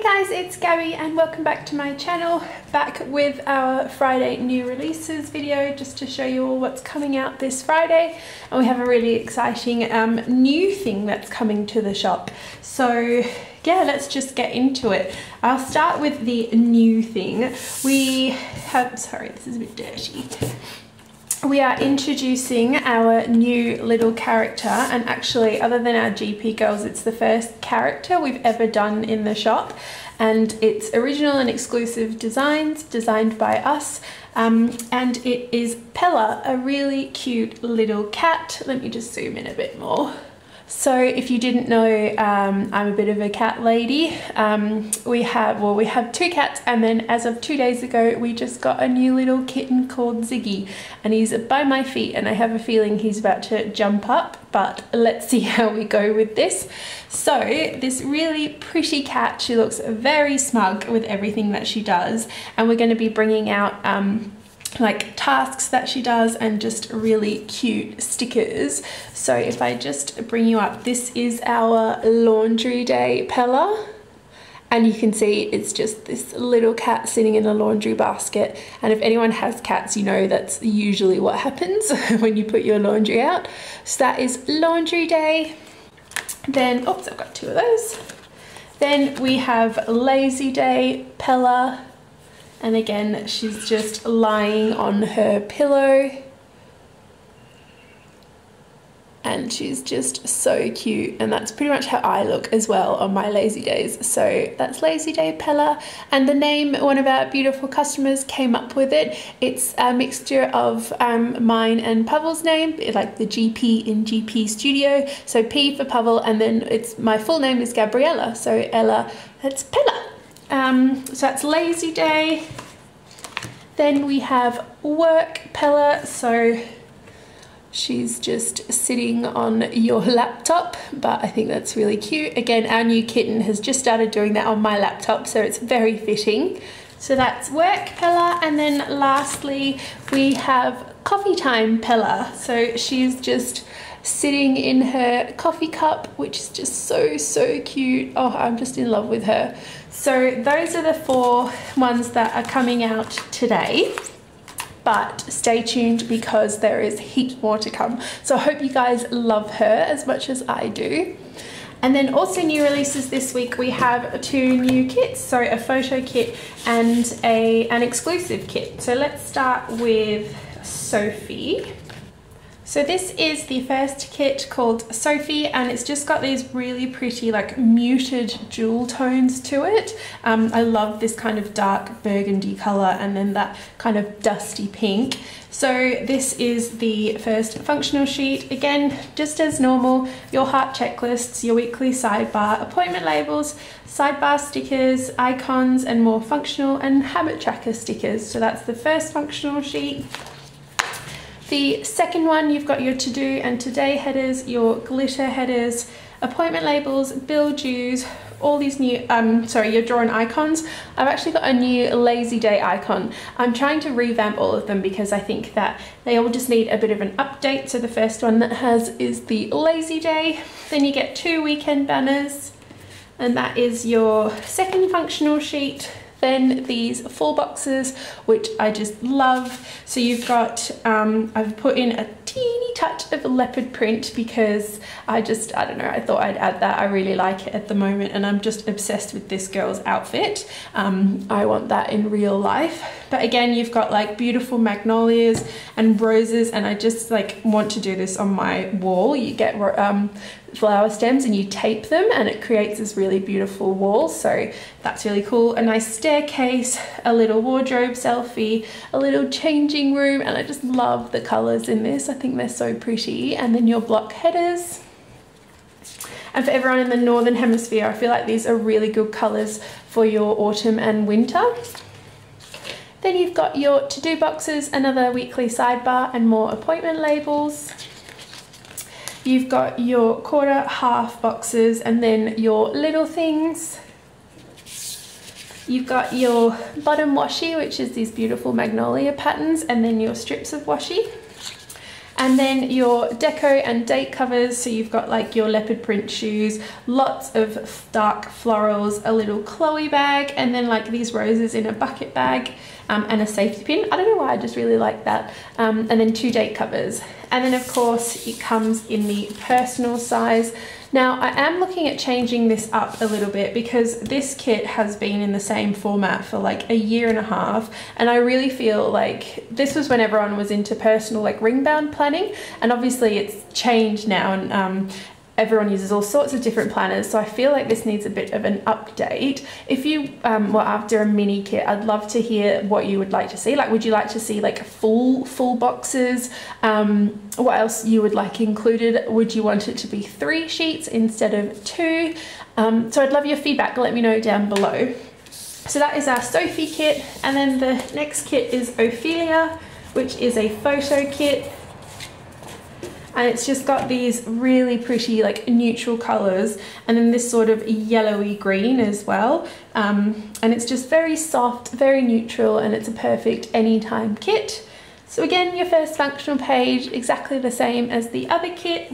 Hey guys, it's Gabby and welcome back to my channel, back with our Friday new releases video just to show you all what's coming out this Friday. And we have a really exciting new thing that's coming to the shop. So yeah, let's just get into it. I'll start with the new thing. We have, sorry, this is a bit dirty. We are introducing our new little character, and actually other than our GP girls, it's the first character we've ever done in the shop, and it's original and exclusive designs designed by us, and it is Pella, a really cute little cat. Let me just zoom in a bit more. So if you didn't know, I'm a bit of a cat lady. We have two cats, and then as of 2 days ago we just got a new little kitten called Ziggy, and he's by my feet and I have a feeling he's about to jump up, but let's see how we go with this. So this really pretty cat, she looks very smug with everything that she does, and we're going to be bringing out like tasks that she does and just really cute stickers. So if I just bring you up, this is our laundry day Pella, and you can see it's just this little cat sitting in a laundry basket, and if anyone has cats, you know that's usually what happens when you put your laundry out. So that is laundry day. Then, oops, I've got two of those. Then we have lazy day Pella. And again, she's just lying on her pillow. And she's just so cute. And that's pretty much how I look as well on my lazy days. So that's Lazy Day Pella. And the name, one of our beautiful customers came up with it. It's a mixture of mine and Pavel's name, like the GP in GP Studio. So P for Pavel, and then my full name is Gabriella. So Ella, that's Pella. So that's lazy day. Then we have work Pella, so she's just sitting on your laptop, but I think that's really cute. Again, our new kitten has just started doing that on my laptop, so it's very fitting. So that's work Pella. And then lastly we have coffee time Pella, so she's just sitting in her coffee cup, which is just so cute. Oh, I'm just in love with her. So those are the 4 ones that are coming out today, but stay tuned because there is heaps more to come. So I hope you guys love her as much as I do. And then also new releases this week, we have 2 new kits, so a photo kit and an exclusive kit. So let's start with Sophie. So this is the first kit called Sophie, and it's just got these really pretty like muted jewel tones to it. I love this kind of dark burgundy color and then that kind of dusty pink. So this is the first functional sheet. Again, just as normal, your heart checklists, your weekly sidebar, appointment labels, sidebar stickers, icons, and more functional and habit tracker stickers. So that's the first functional sheet. The second one, you've got your to-do and today headers, your glitter headers, appointment labels, bill dues, all these new, your drawn icons. I've actually got a new lazy day icon. I'm trying to revamp all of them because I think that they all just need a bit of an update. So the first one that has is the lazy day. Then you get 2 weekend banners, and that is your second functional sheet. Then these 4 boxes, which I just love. So you've got, I've put in a teeny touch of leopard print because I don't know, I thought I'd add that. I really like it at the moment and I'm just obsessed with this girl's outfit. I want that in real life. But again, you've got like beautiful magnolias and roses, and I just like want to do this on my wall. You get flower stems and you tape them and it creates this really beautiful wall, so that's really cool. A nice staircase, a little wardrobe selfie, a little changing room, and I just love the colors in this. I think they're so pretty. And then your block headers. And for everyone in the northern hemisphere, I feel like these are really good colors for your autumn and winter. Then you've got your to-do boxes, another weekly sidebar, and more appointment labels. You've got your quarter, half boxes, and then your little things. You've got your bottom washi, which is these beautiful magnolia patterns, and then your strips of washi. And then your deco and date covers, so you've got like your leopard print shoes, lots of dark florals, a little Chloe bag, and then like these roses in a bucket bag, and a safety pin. I don't know why, I just really like that. And then 2 date covers. And then of course it comes in the personal size. Now I am looking at changing this up a little bit because this kit has been in the same format for like a year and a half, and I really feel like this was when everyone was into personal like ring bound planning, and obviously it's changed now, and everyone uses all sorts of different planners, so I feel like this needs a bit of an update. If you were after a mini kit, I'd love to hear what you would like to see. Like, would you like to see like full boxes? What else you would like included? Would you want it to be 3 sheets instead of 2? So I'd love your feedback, let me know down below. So that is our Sophie kit, and then the next kit is Ophelia, which is a photo kit. And it's just got these really pretty like neutral colors, and then this sort of yellowy green as well. And it's just very soft, very neutral, and it's a perfect anytime kit. So again, your first functional page, exactly the same as the other kit.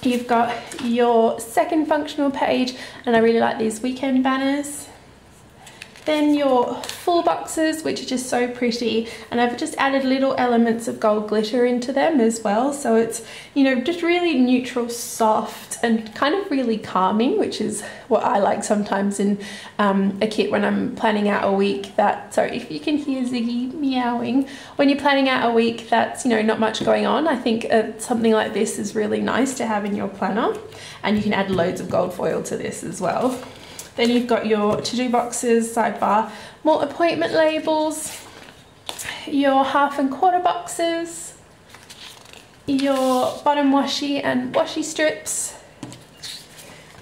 You've got your second functional page, and I really like these weekend banners. Then your full boxes, which are just so pretty, and I've just added little elements of gold glitter into them as well, so it's, you know, just really neutral, soft, and kind of really calming, which is what I like sometimes in a kit when I'm planning out a week that, sorry if you can hear Ziggy meowing, when you're planning out a week that's, you know, not much going on. I think something like this is really nice to have in your planner, and you can add loads of gold foil to this as well. Then you've got your to-do boxes, sidebar, more appointment labels, your 1/2 and 1/4 boxes, your bottom washi and washi strips,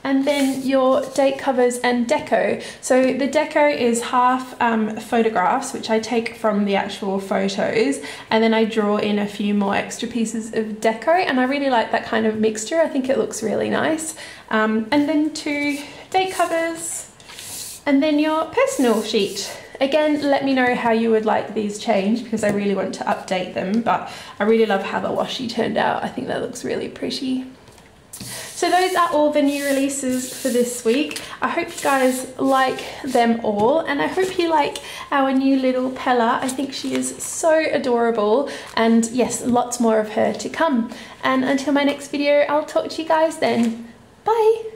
and then your date covers and deco. So the deco is half photographs, which I take from the actual photos, and then I draw in a few more extra pieces of deco, and I really like that kind of mixture. I think it looks really nice. And then 2 date covers, and then your personal sheet. Again, let me know how you would like these changed, because I really want to update them, but I really love how the washi turned out. I think that looks really pretty. So those are all the new releases for this week. I hope you guys like them all, and I hope you like our new little Pella. I think she is so adorable, and yes, lots more of her to come. And until my next video, I'll talk to you guys then. Bye!